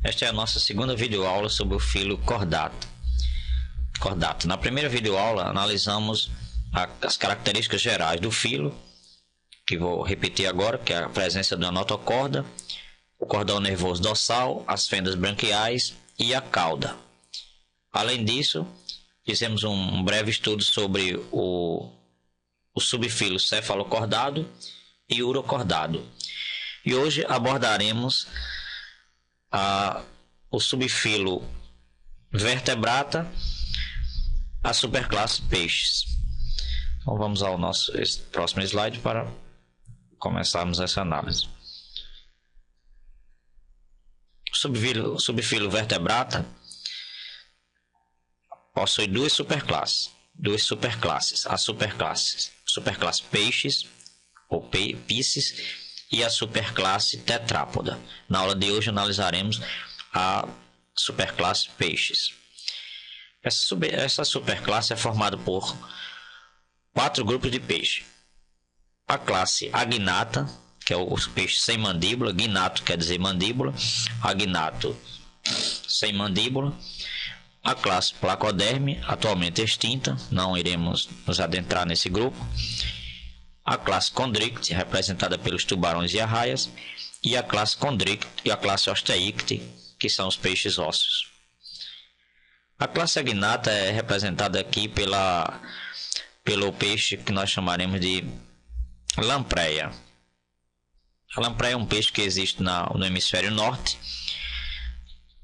Esta é a nossa segunda videoaula sobre o filo cordato. Na primeira videoaula analisamos as características gerais do filo, que vou repetir agora, que é a presença da notocorda, o cordão nervoso dorsal, as fendas branquiais e a cauda. Além disso, fizemos um breve estudo sobre o subfilo cefalocordado e urocordado. E hoje abordaremos o subfilo vertebrata, a superclasse peixes. Então vamos ao nosso próximo slide para começarmos essa análise. O subfilo vertebrata possui duas superclasses. A superclasse peixes ou piscis e a superclasse tetrápoda. Na aula de hoje analisaremos a superclasse peixes. Essa superclasse é formada por 4 grupos de peixe. A classe agnata, que é os peixes sem mandíbula. Gnato quer dizer mandíbula. Agnato sem mandíbula. A classe placoderme, atualmente extinta, não iremos nos adentrar nesse grupo. A classe chondricte, representada pelos tubarões e arraias, e a classe chondricte e a classe osteicte, que são os peixes ósseos. A classe agnata é representada aqui pelo peixe que nós chamaremos de lampreia. A lampreia é um peixe que existe no hemisfério norte,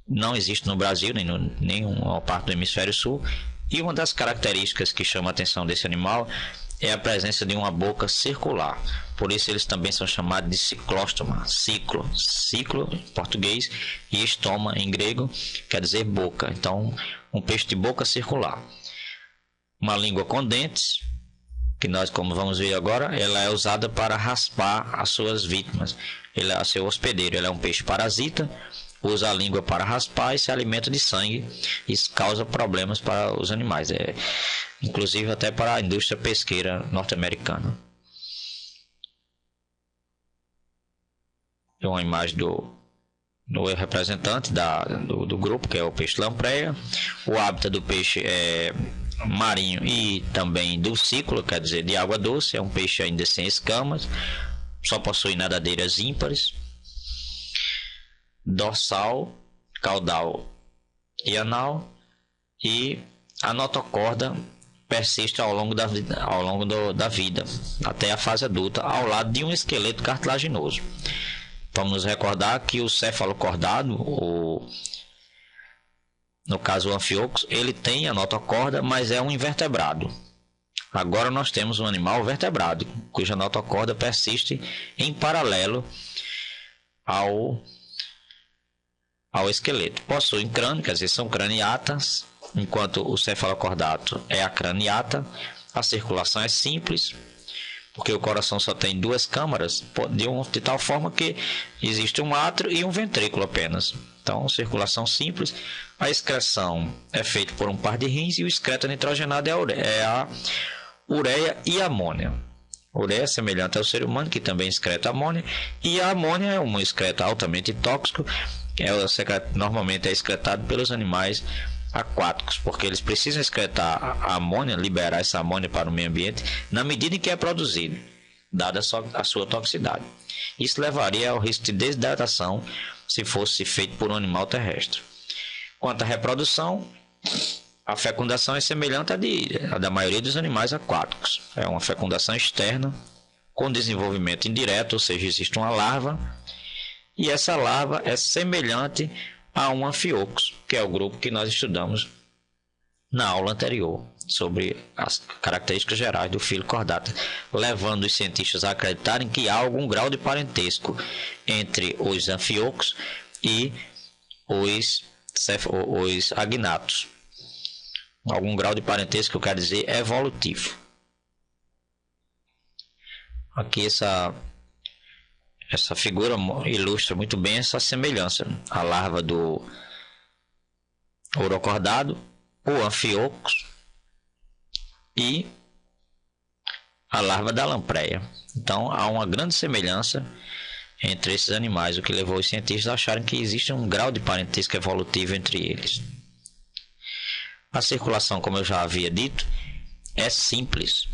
não existe no Brasil, nem em nenhuma parte do hemisfério sul, e uma das características que chama a atenção desse animal é a presença de uma boca circular. Por isso eles também são chamados de ciclóstoma. Ciclo em português, e estoma em grego quer dizer boca. Então, um peixe de boca circular. Uma língua com dentes, que nós, como vamos ver agora, ela é usada para raspar as suas vítimas. Ele é seu hospedeiro. Ele é um peixe parasita, usa a língua para raspar e se alimenta de sangue. Isso causa problemas para os animais, inclusive até para a indústria pesqueira norte-americana. Tem uma imagem do representante do grupo, que é o peixe lampreia. O hábitat do peixe é marinho e também dulcícola, quer dizer de água doce. É um peixe ainda sem escamas, só possui nadadeiras ímpares. Dorsal, caudal e anal, e a notocorda persiste ao longo da vida, até a fase adulta, ao lado de um esqueleto cartilaginoso. Vamos nos recordar que o cefalocordado, no caso o Amphioxus, ele tem a notocorda, mas é um invertebrado. Agora nós temos um animal vertebrado, cuja notocorda persiste em paralelo ao esqueleto. Possuem crânio, quer dizer, são craniatas, enquanto o cefalocordato é acraniata. A circulação é simples, porque o coração só tem 2 câmaras, de tal forma que existe um átrio e um ventrículo apenas. Então, circulação simples. A excreção é feita por um par de rins, e o excreto nitrogenado é a ureia e a amônia. A ureia é semelhante ao ser humano, que também excreta amônia, e a amônia é um excreto altamente tóxico. Normalmente é excretado pelos animais aquáticos, porque eles precisam excretar a amônia, liberar essa amônia para o meio ambiente na medida em que é produzido, dada a sua toxicidade. Isso levaria ao risco de desidratação se fosse feito por um animal terrestre. Quanto à reprodução, a fecundação é semelhante à da maioria dos animais aquáticos. É uma fecundação externa com desenvolvimento indireto, ou seja, existe uma larva, e essa larva é semelhante a um Amphioxus, que é o grupo que nós estudamos na aula anterior, sobre as características gerais do filo cordata, levando os cientistas a acreditarem que há algum grau de parentesco entre os Amphioxus e os agnatos. Algum grau de parentesco, que eu quero dizer, evolutivo. Aqui essa figura ilustra muito bem essa semelhança. A larva do urocordado, o Amphioxus e a larva da lampreia. Então há uma grande semelhança entre esses animais, o que levou os cientistas a acharem que existe um grau de parentesco evolutivo entre eles. A circulação, como eu já havia dito, é simples,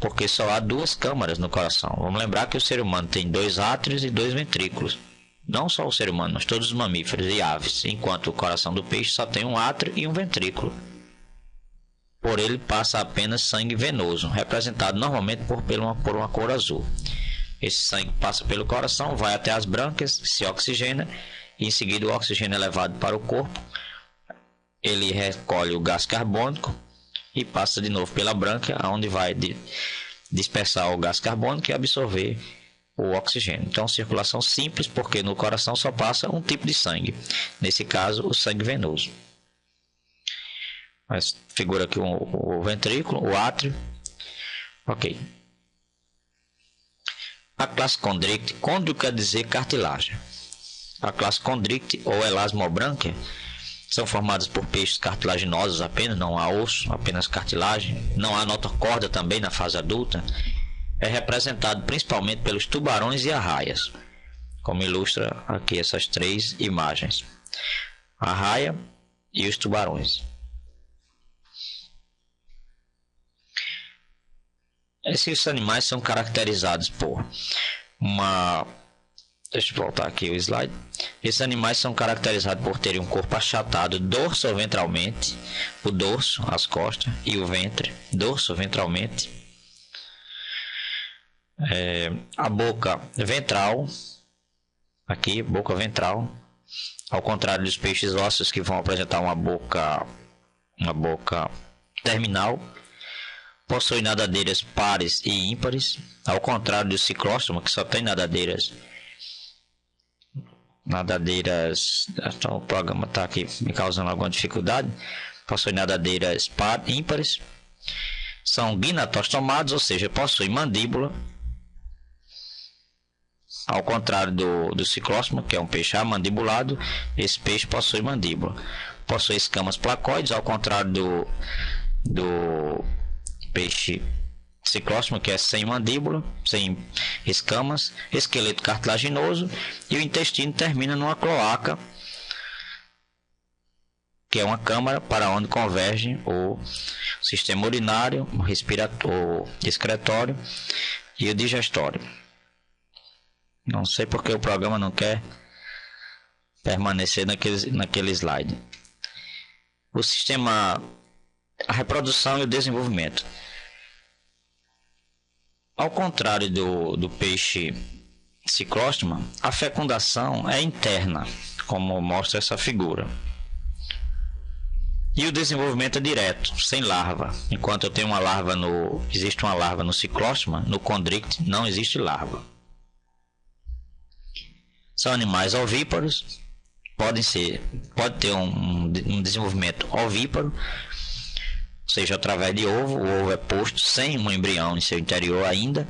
porque só há duas câmaras no coração. Vamos lembrar que o ser humano tem 2 átrios e 2 ventrículos. Não só o ser humano, mas todos os mamíferos e aves, enquanto o coração do peixe só tem um átrio e um ventrículo. Por ele passa apenas sangue venoso, representado normalmente por uma cor azul. Esse sangue passa pelo coração, vai até as brânquias, se oxigena, e em seguida o oxigênio é levado para o corpo. Ele recolhe o gás carbônico e passa de novo pela brânquia, onde vai dispersar o gás carbônico e absorver o oxigênio. Então, circulação simples, porque no coração só passa um tipo de sangue, nesse caso o sangue venoso. Mas figura aqui o ventrículo, o átrio. Ok. A classe condricte, condrio quer dizer cartilagem. A classe condricte ou elasmobrânquia são formadas por peixes cartilaginosos apenas, não há osso, apenas cartilagem. Não há notocorda também na fase adulta. É representado principalmente pelos tubarões e arraias, como ilustra aqui essas 3 imagens: a arraia e os tubarões. Esses animais são caracterizados por uma... Deixa eu voltar aqui o slide. Esses animais são caracterizados por terem um corpo achatado dorso-ventralmente, o dorso, as costas, e o ventre, dorso-ventralmente. A boca ventral, aqui, boca ventral, ao contrário dos peixes ósseos que vão apresentar uma boca terminal. Possui nadadeiras pares e ímpares, ao contrário do ciclóstomo, que só tem nadadeiras. Então o programa está aqui me causando alguma dificuldade. Possui nadadeiras ímpares. São gnatostomados, ou seja, possui mandíbula. Ao contrário do ciclóstomo, que é um peixe amandibulado, esse peixe possui mandíbula. Possui escamas placoides, ao contrário do peixe ciclóstomo, que é sem mandíbula, sem escamas, esqueleto cartilaginoso, e o intestino termina numa cloaca, que é uma câmara para onde convergem o sistema urinário, o respiratório, o excretório e o digestório. Não sei porque o programa não quer permanecer naquele slide. O sistema, a reprodução e o desenvolvimento. Ao contrário do peixe ciclóstomo, a fecundação é interna, como mostra essa figura. E o desenvolvimento é direto, sem larva. Enquanto eu tenho existe uma larva no ciclóstomo, no condricte não existe larva. São animais ovíparos, pode ter um desenvolvimento ovíparo, ou seja, através de ovo. O ovo é posto sem um embrião em seu interior ainda.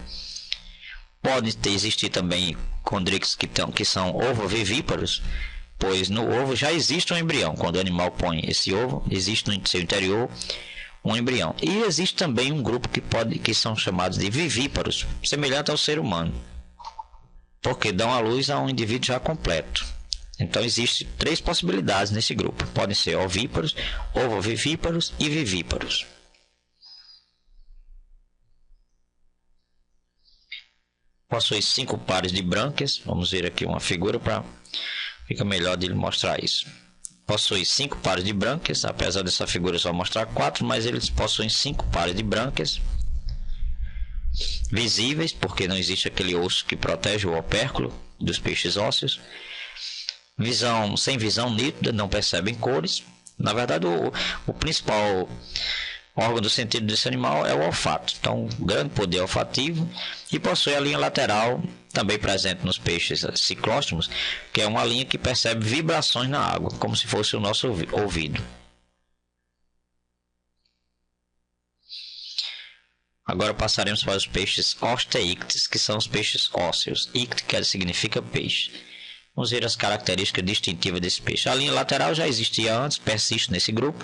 Pode existir também condrictes que são ovovivíparos, pois no ovo já existe um embrião. Quando o animal põe esse ovo, existe no seu interior um embrião. E existe também um grupo que são chamados de vivíparos, semelhante ao ser humano, porque dão à luz a um indivíduo já completo. Então existem 3 possibilidades nesse grupo. Podem ser ovíparos, ovovivíparos e vivíparos. Possui 5 pares de brânquias. Vamos ver aqui uma figura para fica melhor de mostrar isso. Possui 5 pares de brânquias, apesar dessa figura só mostrar 4, mas eles possuem 5 pares de brânquias visíveis, porque não existe aquele osso que protege o opérculo dos peixes ósseos. Sem visão nítida, não percebem cores. Na verdade, o principal órgão do sentido desse animal é o olfato. Então, grande poder olfativo, e possui a linha lateral, também presente nos peixes ciclóstomos, que é uma linha que percebe vibrações na água, como se fosse o nosso ouvido. Agora passaremos para os peixes osteíctes, que são os peixes ósseos. Icte significa peixe. Vamos ver as características distintivas desse peixe. A linha lateral já existia antes, persiste nesse grupo.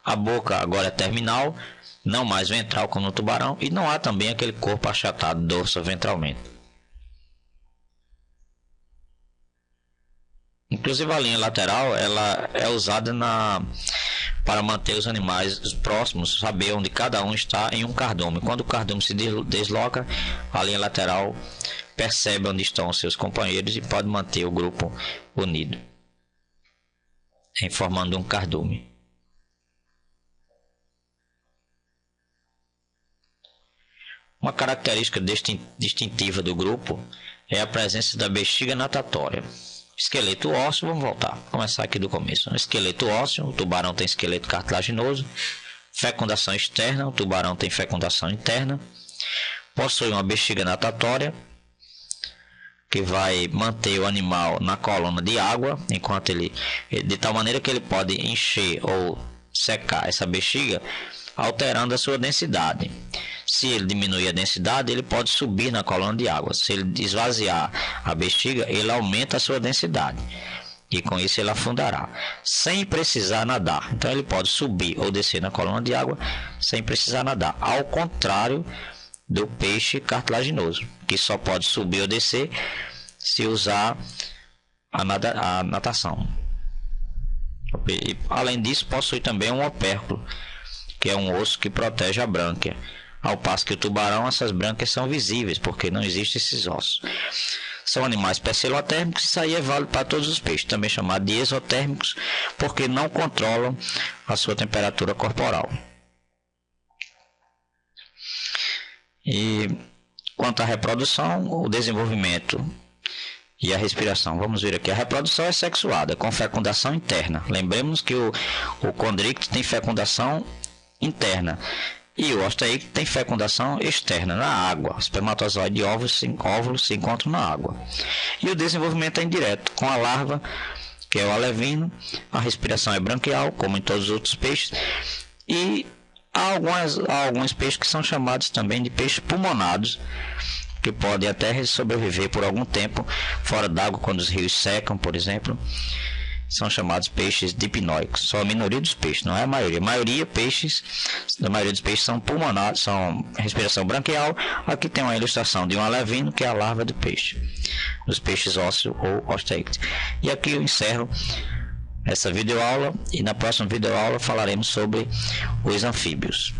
A boca agora é terminal, não mais ventral como no tubarão, e não há também aquele corpo achatado dorso-ventralmente. Inclusive a linha lateral, ela é usada para manter os animais próximos, saber onde cada um está em um cardume. Quando o cardume se desloca, a linha lateral percebe onde estão os seus companheiros e pode manter o grupo unido, formando um cardume. Uma característica distintiva do grupo é a presença da bexiga natatória. Esqueleto ósseo, vamos voltar, começar aqui do começo. Esqueleto ósseo, o tubarão tem esqueleto cartilaginoso. Fecundação externa, o tubarão tem fecundação interna. Possui uma bexiga natatória, que vai manter o animal na coluna de água, enquanto de tal maneira que ele pode encher ou secar essa bexiga, alterando a sua densidade. Se ele diminuir a densidade, ele pode subir na coluna de água. Se ele esvaziar a bexiga, ele aumenta a sua densidade. E com isso ele afundará, sem precisar nadar. Então ele pode subir ou descer na coluna de água sem precisar nadar. Ao contrário do peixe cartilaginoso, que só pode subir ou descer se usar a natação. E, além disso, possui também um opérculo, que é um osso que protege a brânquia. Ao passo que o tubarão, essas brânquias são visíveis, porque não existem esses ossos. São animais percelotérmicos, isso aí é válido para todos os peixes, também chamados de exotérmicos, porque não controlam a sua temperatura corporal. E quanto à reprodução, o desenvolvimento e a respiração. Vamos ver aqui. A reprodução é sexuada, com fecundação interna. Lembremos que o condricto tem fecundação interna. E o osteíctero tem fecundação externa, na água. Espermatozoide e óvulos se encontram na água. E o desenvolvimento é indireto, com a larva, que é o alevino. A respiração é branquial, como em todos os outros peixes. E há alguns peixes que são chamados também de peixes pulmonados, que podem até sobreviver por algum tempo fora d'água, quando os rios secam, por exemplo. São chamados peixes dipnoicos. Só a minoria dos peixes, não é a maioria. A maioria dos peixes são pulmonados, são respiração branquial. Aqui tem uma ilustração de um alevino, que é a larva do peixe, dos peixes ósseo ou osteíctero. E aqui eu encerro essa videoaula, e na próxima videoaula falaremos sobre os anfíbios.